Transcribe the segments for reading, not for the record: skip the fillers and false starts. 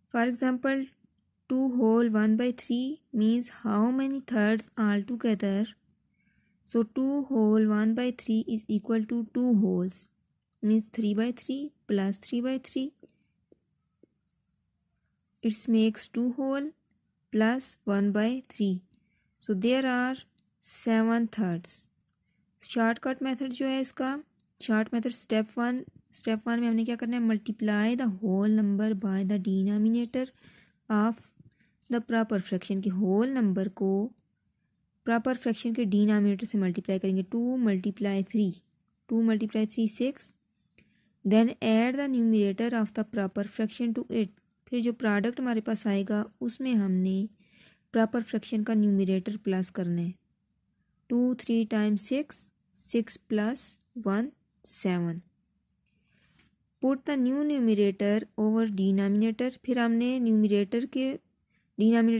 For example, 2 whole 1 by 3 means how many thirds altogether? So 2 whole 1 by 3 is equal to 2 wholes, means 3 by 3 plus 3 by 3. It makes 2 whole plus 1 by 3. So there are 7 thirds. Shortcut method जो है इसका, short method step one में हमने क्या करना है, multiply the whole number by the denominator of the proper fraction के whole number को प्रॉपर फ्रैक्शन के डिनोमिनेटर से मल्टीप्लाई करेंगे. 2 multiply 3 6. Then add the numerator of the proper fraction to it. फिर जो प्रोडक्ट हमारे पास आएगा उसमें हमने प्रॉपर फ्रैक्शन का न्यूमरेटर प्लस करना है. 2 3 times 6 plus 1 7. Put the new numerator over denominator. फिर हमने डिनोमिनेटर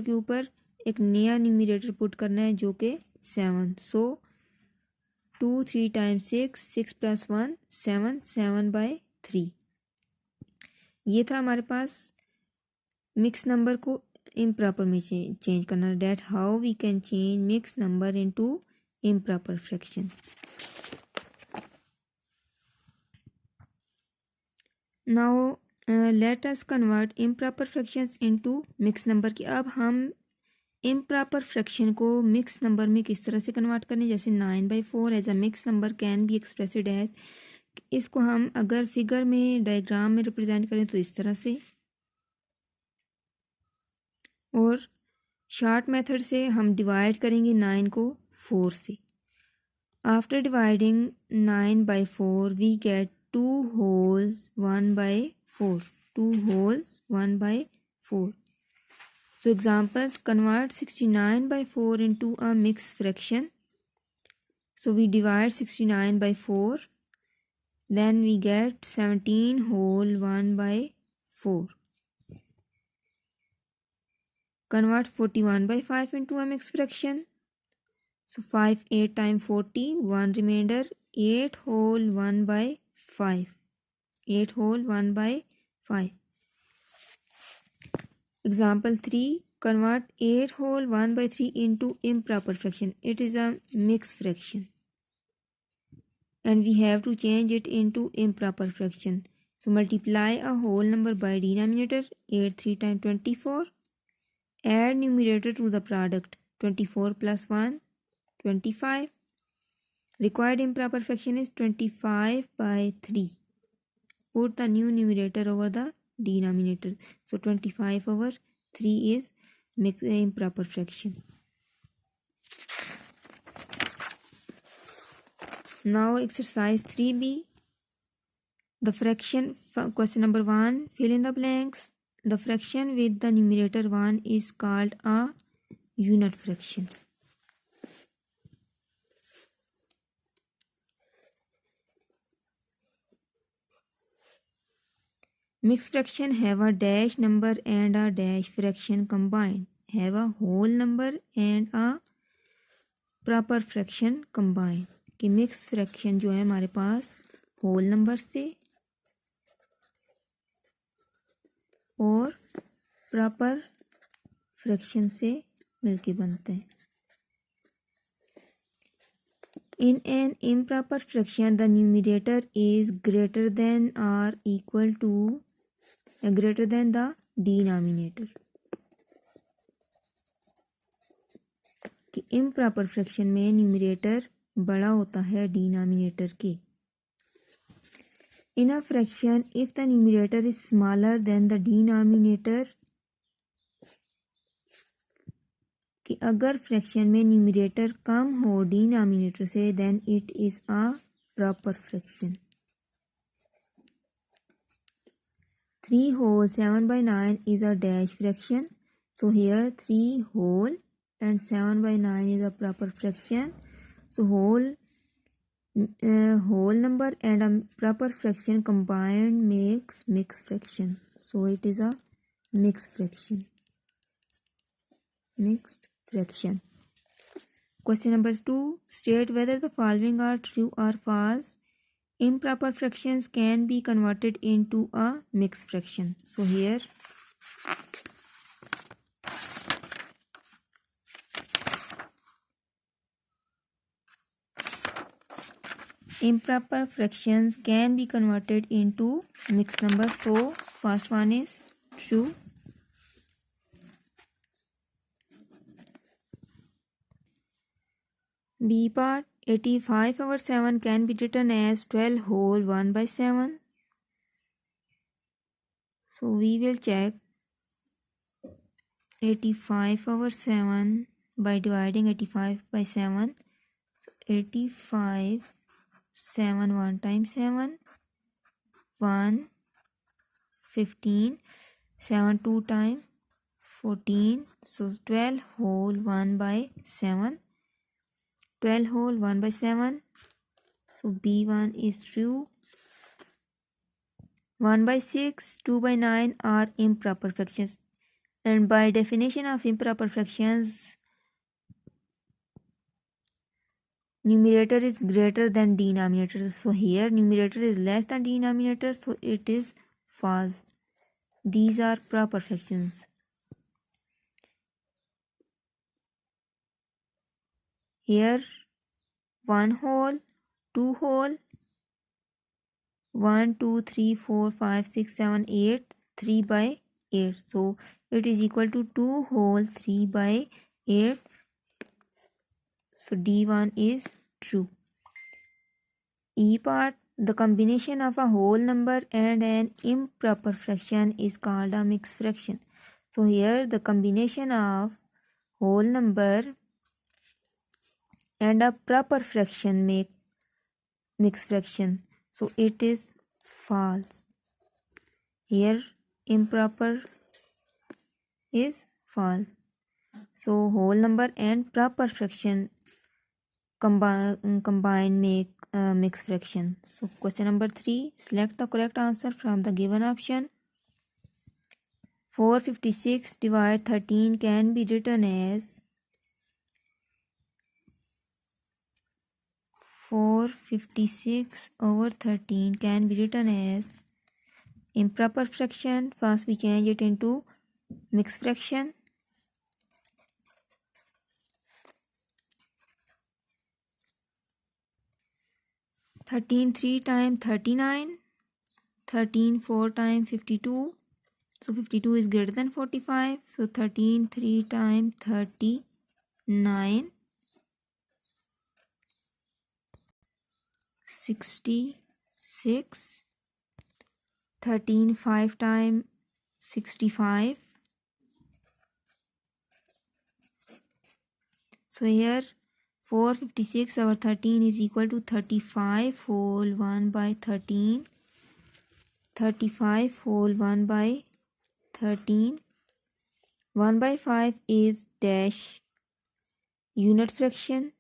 के ऊपर एक नया न्यूमरेटर पुट करना है जो कि 7. So 2 3 times 6 plus 1 7 by 3. ये था हमारे पास मिक्स नंबर को इम्प्रॉपर में चेंज करना. That how we can change mix number into improper fraction. Now let us convert improper fractions into mixed number. कि अब हम improper fraction को mixed number में किस तरह से कन्वर्ट करने, जैसे 9/4 as a mix number can be expressed as. इसको हम अगर फिगर में डायग्राम में रिप्रेजेंट करें तो इस तरह से, और शॉर्ट मेथड से हम डिवाइड करेंगे 9 को 4 से. After dividing 9 by 4, we get 2 wholes 1 by 4. 2 wholes 1 by 4. So examples, convert 69 by 4 into a mixed fraction. So we divide 69 by 4. Then we get 17 whole 1 by 4. Convert 41 by 5 into a mixed fraction. So 5 8 times 40, 1 remainder, 8 whole 1 by 5. 8 whole 1 by 5. Example 3, convert 8 whole 1 by 3 into improper fraction. It is a mixed fraction. And we have to change it into improper fraction. So multiply a whole number by denominator, 8 3 times 24. Add numerator to the product, 24 plus 1. 25. Required improper fraction is 25 by 3. Put the new numerator over the denominator. So 25 over 3 is improper fraction. Now exercise 3b. The fraction, question number 1, fill in the blanks. The fraction with the numerator 1 is called a unit fraction. Mixed fraction have a dash number and a dash fraction combined. Have a whole number and a proper fraction combined. कि mix fraction जो है हमारे पास whole number से और proper fraction से मिलके बनते हैं. In an improper fraction, the numerator is greater than or equal to greater than the denominator. कि improper fraction में न्यूमरेटर बड़ा होता है डिनोमिनेटर के. In a fraction, if the numerator is smaller than the denominator, कि अगर fraction में numerator कम हो डिनोमिनेटर से, then it is a proper fraction. 3 whole 7 by 9 is a dash fraction. So here 3 whole and 7 by 9 is a proper fraction. So whole number and a proper fraction combined makes mixed fraction. So it is a mixed fraction. Mixed fraction. Question number 2. State whether the following are true or false. Improper fractions can be converted into a mixed fraction. So here improper fractions can be converted into mixed number. So first one is true. B part, 85 over 7 can be written as 12 whole 1 by 7. So we will check 85 over 7 by dividing 85 by 7. 85, 7 1 times 7, 1, 15, 7 2 times 14. So 12 whole 1 by 7. 12 whole 1 by 7. So B1 is true. 1 by 6, 2 by 9 are improper fractions. And by definition of improper fractions, numerator is greater than denominator. So here numerator is less than denominator, so it is false. These are proper fractions. Here 1 whole, 2 whole, 1 2 3 4 5 6 7 8, 3 by 8. So it is equal to 2 whole 3 by 8. So D1 is true. E part, the combination of a whole number and an improper fraction is called a mixed fraction. So here the combination of whole number and a proper fraction make mixed fraction. So it is false. Here improper is false. So whole number and proper fraction combine make mixed fraction. So question number 3, select the correct answer from the given option. 456 divided 13 can be written as 456 over 13 can be written as improper fraction. First we change it into mixed fraction. 13 3 times 39, 13 4 times 52. So 52 is greater than 45. So 13 3 times 39, 66. 13 5 times 65. So here 456 over 13 is equal to 35 whole 1 by 13. 35 whole 1 by 13. 1 by 5 is dash unit fraction,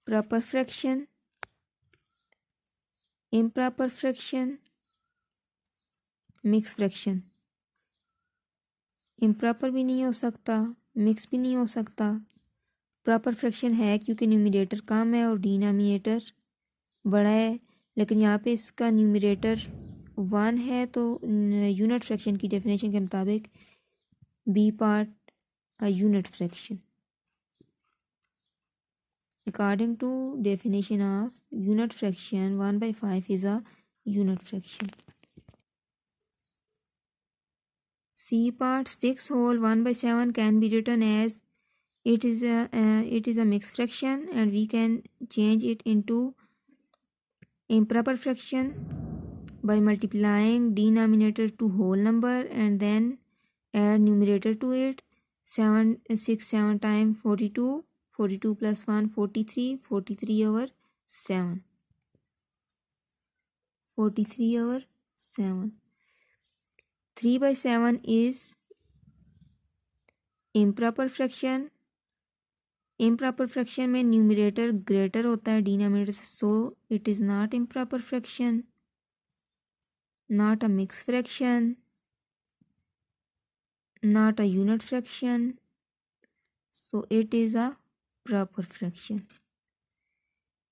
proper fraction, improper fraction, mixed fraction. improper भी नहीं हो सकता, mix भी नहीं हो सकता, proper fraction है क्योंकि न्यूमरेटर कम है और डिनोमिनेटर बड़ा है, लेकिन यहाँ पे इसका न्यूमरेटर 1 है, तो यूनिट फ्रैक्शन की डेफिनेशन के मुताबिक be part a unit fraction. According to definition of unit fraction, 1 by 5 is a unit fraction. C part, 6 whole 1 by 7 can be written as it is a mixed fraction, and we can change it into improper fraction by multiplying denominator to whole number and then add numerator to it. 7 times 42, 42 plus 1 43, 43 over 7, 43 over 7. 3 by 7 is improper fraction. improper fraction में numerator greater होता है denominator से, so it is not improper fraction, not a mixed fraction, not a unit fraction, so it is a proper fraction.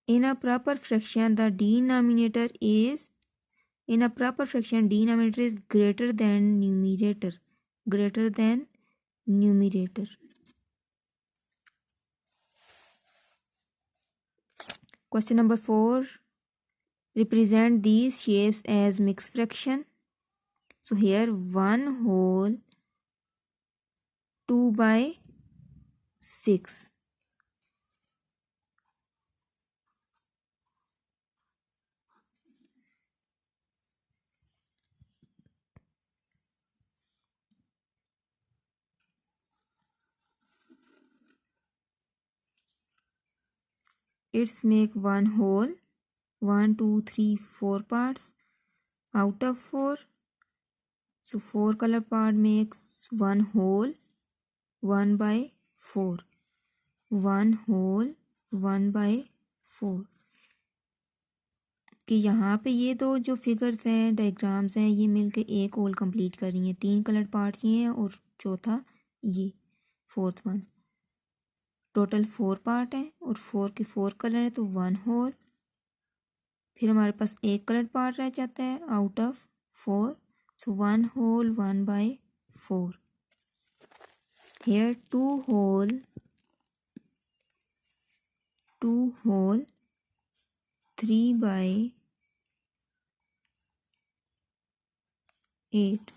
In a proper fraction, the denominator is greater than numerator, greater than numerator. Question number 4. represent these shapes as mixed fraction. So here 1 whole 2 by 6. It's make 1 whole 1 2 3 4 parts out of 4. So 4 color part makes 1 whole 1 by 4. 1 whole 1 by 4. कि यहाँ पे ये दो जो figures हैं diagrams हैं ये मिलके एक होल कंप्लीट कर रही हैं. 3 कलर पार्ट्स ये हैं और चौथा ये फोर्थ वन. टोटल 4 पार्ट हैं और 4 के 4 कलर हैं तो 1 होल. फिर हमारे पास एक कलर पार्ट रह जाता है out of 4. So 1 whole 1 by 4. Here 2 whole 3 by 8.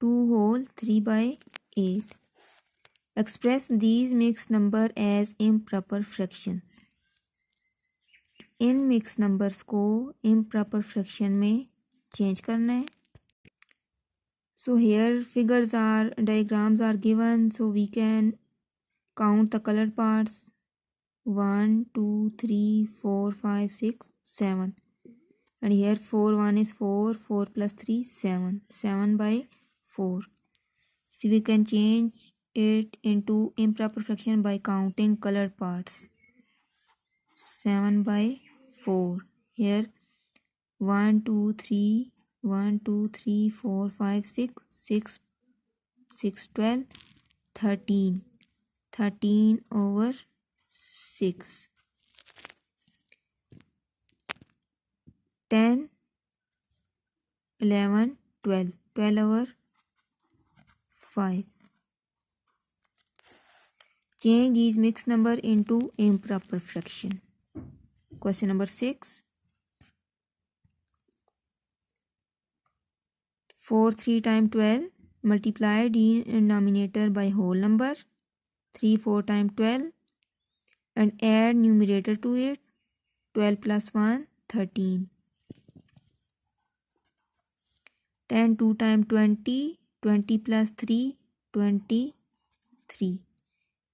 2 whole 3 by 8. Express these mixed number as improper fractions. In mix numbers को improper fraction में चेंज करना है. So here figures are diagrams are given, so we can count the colored parts. 1 2 3 4 5 6 7. And here 4 1 is 4 4 plus 3 7 7 by 4. So we can change it into improper fraction by counting colored parts. 7 by 4. Here 1 2 3 1 2 3 4 5 6 6 6 12 13 13 over 6. 10 11 12 12 over 5. Change these mixed number into improper fraction. Question number 6. 4 3 times 12. Multiply denominator by whole number. 3 4 times 12. And add numerator to it. 12 plus 1 13. 10 2 times 20. 20 plus 3 23.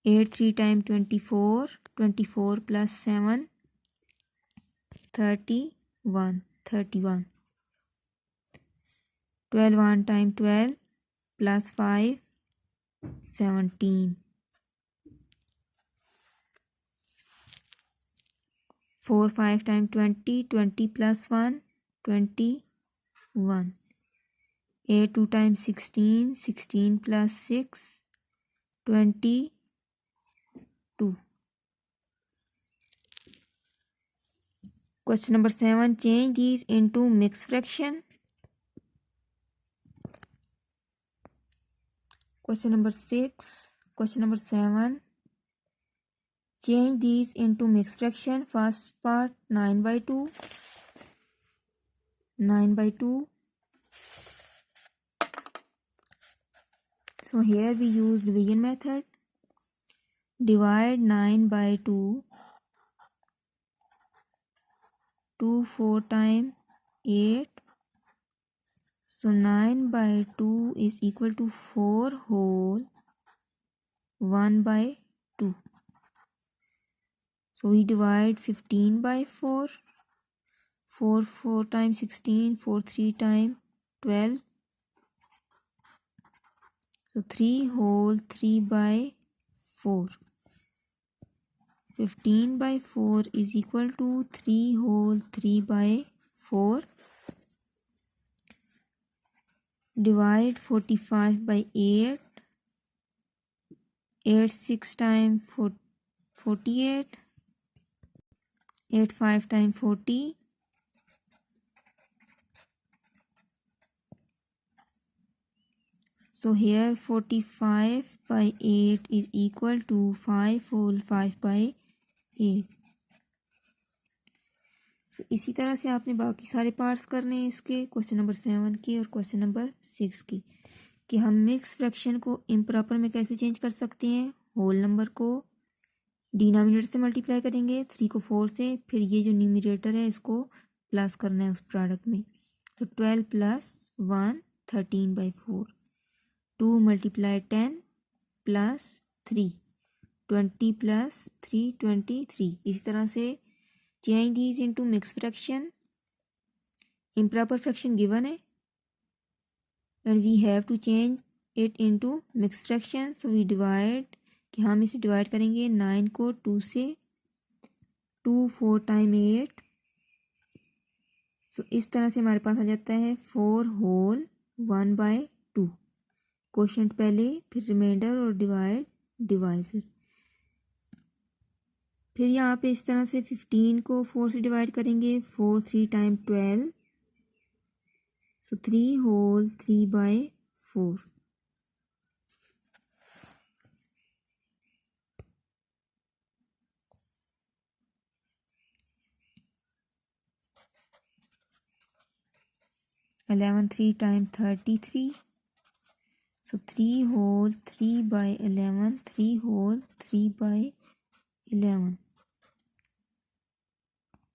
8 3 times 24. 24 plus 7 31. 31. 12 1 times 12 plus 5 17. 4 5 times 20. 20 plus 1 21. 8 2 times 16. 16 plus 6 22. Question number 7. Change these into mixed fraction. Question number 6. Question number 7. Change these into mixed fraction. First part 9 by 2. 9 by 2. So here we use division method. Divide 9 by 2. 2 4 times 8. So 9 by 2 is equal to 4 whole 1 by 2. So we divide 15 by 4. 4 4 times 16. 4 3 times 12. So 3 whole 3 by 4. 15 by 4 is equal to 3 whole 3 by 4. Divide 45 by 8. 8 6 times 48. 8 5 times 40. So here 45 by 8 is equal to 5 whole 5 by 8. सो इसी तरह से आपने बाकी सारे parts करने हैं इसके, question number 7 की और क्वेश्चन नंबर 6 की, कि हम मिक्स फ्रैक्शन को इम्प्रॉपर में कैसे चेंज कर सकते हैं। होल नंबर को डिनोमिनेटर से मल्टीप्लाई करेंगे 3 को 4 से, फिर ये जो न्यूमरेटर है इसको प्लस करना है उस प्रोडक्ट में। तो 12 + 1 13/4, 2 × 10 + 3 20 + 3 23। इसी तरह से change these into mix fraction, improper fraction given है and we have to change it into mix fraction. So we divide, कि हम इसे डिवाइड करेंगे 9 को 2 से, 2 4 टाइम 8। सो इस तरह से हमारे पास आ जाता है 4 होल 1/2। क्वोशिएंट पहले, फिर रिमाइंडर और डिवाइड डिवाइजर। फिर यहाँ पे इस तरह से 15 को 4 से डिवाइड करेंगे, 4 3 टाइम 12, सो 3 होल 3/4। इलेवन 3 टाइम 33, सो 3 होल 3/11, 3 होल 3/11।